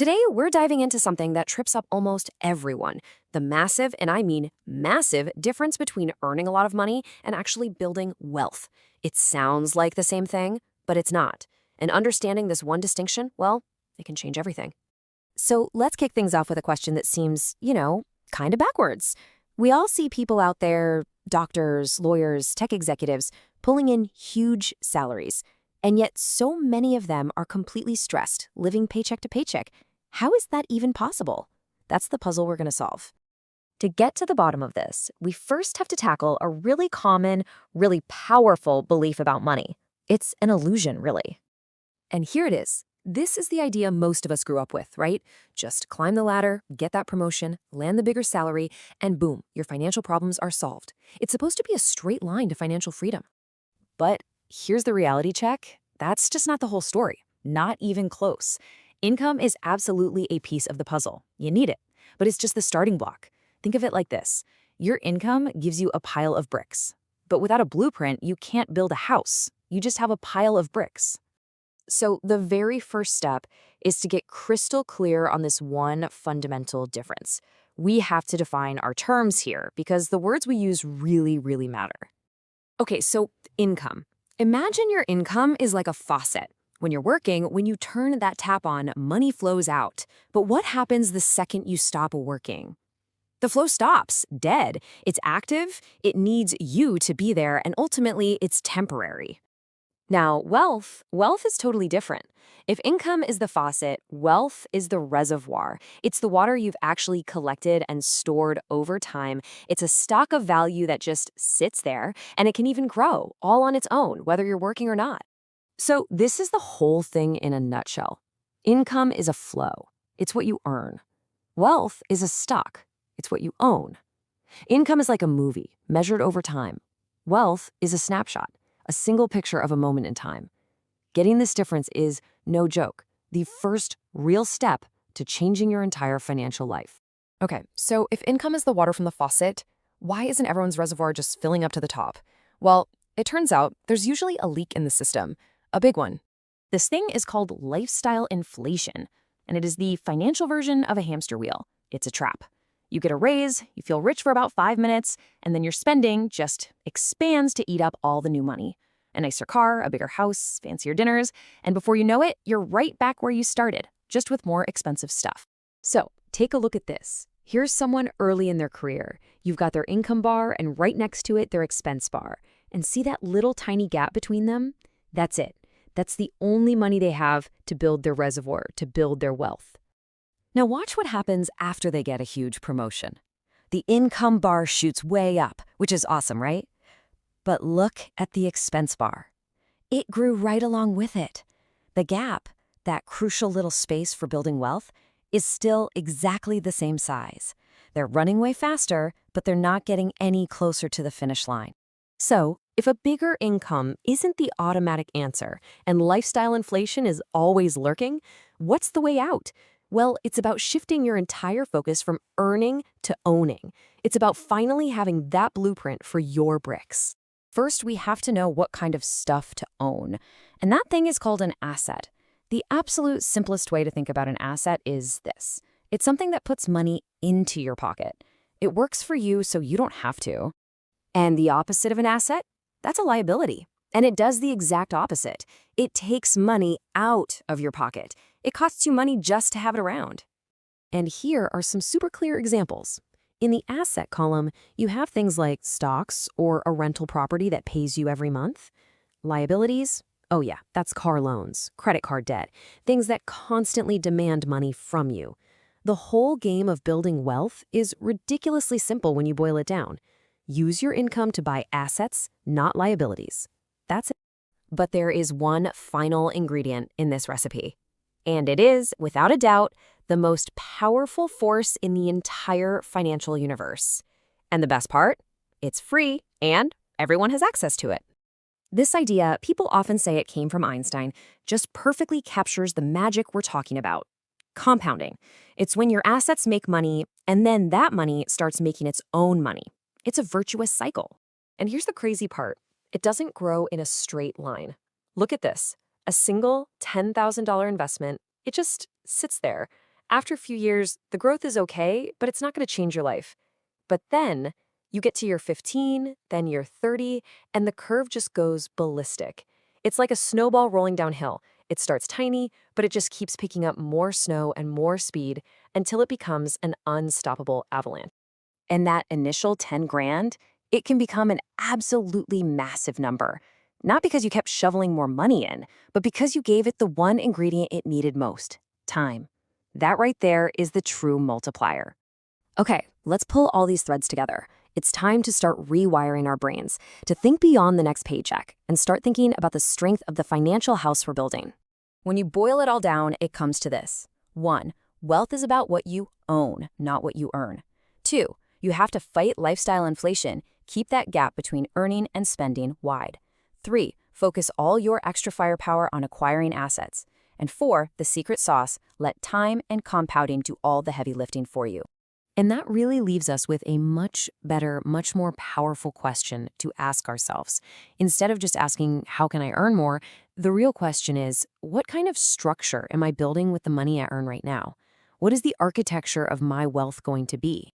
Today, we're diving into something that trips up almost everyone: the massive, and I mean massive, difference between earning a lot of money and actually building wealth. It sounds like the same thing, but it's not. And understanding this one distinction, well, it can change everything. So let's kick things off with a question that seems, kind of backwards. We all see people out there, doctors, lawyers, tech executives, pulling in huge salaries. And yet so many of them are completely stressed, living paycheck to paycheck. How is that even possible? That's the puzzle we're going to solve. To get to the bottom of this, we first have to tackle a really common, really powerful belief about money. It's an illusion, really. And here it is. This is the idea most of us grew up with, right? Just climb the ladder, get that promotion, land the bigger salary, and boom, your financial problems are solved. It's supposed to be a straight line to financial freedom. But here's the reality check. That's just not the whole story. Not even close. Income is absolutely a piece of the puzzle. You need it. But it's just the starting block. Think of it like this. Your income gives you a pile of bricks. But without a blueprint, you can't build a house. You just have a pile of bricks. So the very first step is to get crystal clear on this one fundamental difference. We have to define our terms here because the words we use really, really matter. Okay, so income. Imagine your income is like a faucet. When you're working, when you turn that tap on, money flows out. But what happens the second you stop working? The flow stops, dead. It's active, it needs you to be there, and ultimately it's temporary. Now, wealth is totally different. If income is the faucet, wealth is the reservoir. It's the water you've actually collected and stored over time. It's a stock of value that just sits there, and it can even grow all on its own, whether you're working or not. So this is the whole thing in a nutshell. Income is a flow. It's what you earn. Wealth is a stock. It's what you own. Income is like a movie, measured over time. Wealth is a snapshot, a single picture of a moment in time. Getting this difference is, no joke, the first real step to changing your entire financial life. Okay, so if income is the water from the faucet, why isn't everyone's reservoir just filling up to the top? Well, it turns out there's usually a leak in the system, a big one. This thing is called lifestyle inflation, and it is the financial version of a hamster wheel. It's a trap. You get a raise, you feel rich for about 5 minutes, and then your spending just expands to eat up all the new money. A nicer car, a bigger house, fancier dinners, and before you know it, you're right back where you started, just with more expensive stuff. So, take a look at this. Here's someone early in their career. You've got their income bar, and right next to it, their expense bar. And see that little tiny gap between them? That's it. That's the only money they have to build their reservoir, to build their wealth. Now watch what happens after they get a huge promotion. The income bar shoots way up, which is awesome, right? But look at the expense bar. It grew right along with it. The gap, that crucial little space for building wealth, is still exactly the same size. They're running way faster, but they're not getting any closer to the finish line. So, if a bigger income isn't the automatic answer and lifestyle inflation is always lurking, what's the way out? Well, it's about shifting your entire focus from earning to owning. It's about finally having that blueprint for your bricks. First, we have to know what kind of stuff to own. And that thing is called an asset. The absolute simplest way to think about an asset is this. It's something that puts money into your pocket. It works for you so you don't have to. And the opposite of an asset? That's a liability. And it does the exact opposite. It takes money out of your pocket. It costs you money just to have it around. And here are some super clear examples. In the asset column, you have things like stocks or a rental property that pays you every month. Liabilities? Oh yeah, that's car loans, credit card debt, things that constantly demand money from you. The whole game of building wealth is ridiculously simple when you boil it down. Use your income to buy assets, not liabilities. That's it. But there is one final ingredient in this recipe. And it is, without a doubt, the most powerful force in the entire financial universe. And the best part? It's free, and everyone has access to it. This idea, people often say it came from Einstein, just perfectly captures the magic we're talking about. Compounding. It's when your assets make money, and then that money starts making its own money. It's a virtuous cycle. And here's the crazy part. It doesn't grow in a straight line. Look at this. A single $10,000 investment, it just sits there. After a few years, the growth is okay, but it's not going to change your life. But then you get to year 15, then year 30, and the curve just goes ballistic. It's like a snowball rolling downhill. It starts tiny, but it just keeps picking up more snow and more speed until it becomes an unstoppable avalanche. And that initial 10 grand, it can become an absolutely massive number. Not because you kept shoveling more money in, but because you gave it the one ingredient it needed most: time. That right there is the true multiplier. Okay, let's pull all these threads together. It's time to start rewiring our brains, to think beyond the next paycheck and start thinking about the strength of the financial house we're building. When you boil it all down, it comes to this. 1. Wealth is about what you own, not what you earn. 2. You have to fight lifestyle inflation, keep that gap between earning and spending wide. 3. Focus all your extra firepower on acquiring assets. And 4, the secret sauce, let time and compounding do all the heavy lifting for you. And that really leaves us with a much better, much more powerful question to ask ourselves. Instead of just asking, how can I earn more? The real question is, what kind of structure am I building with the money I earn right now? What is the architecture of my wealth going to be?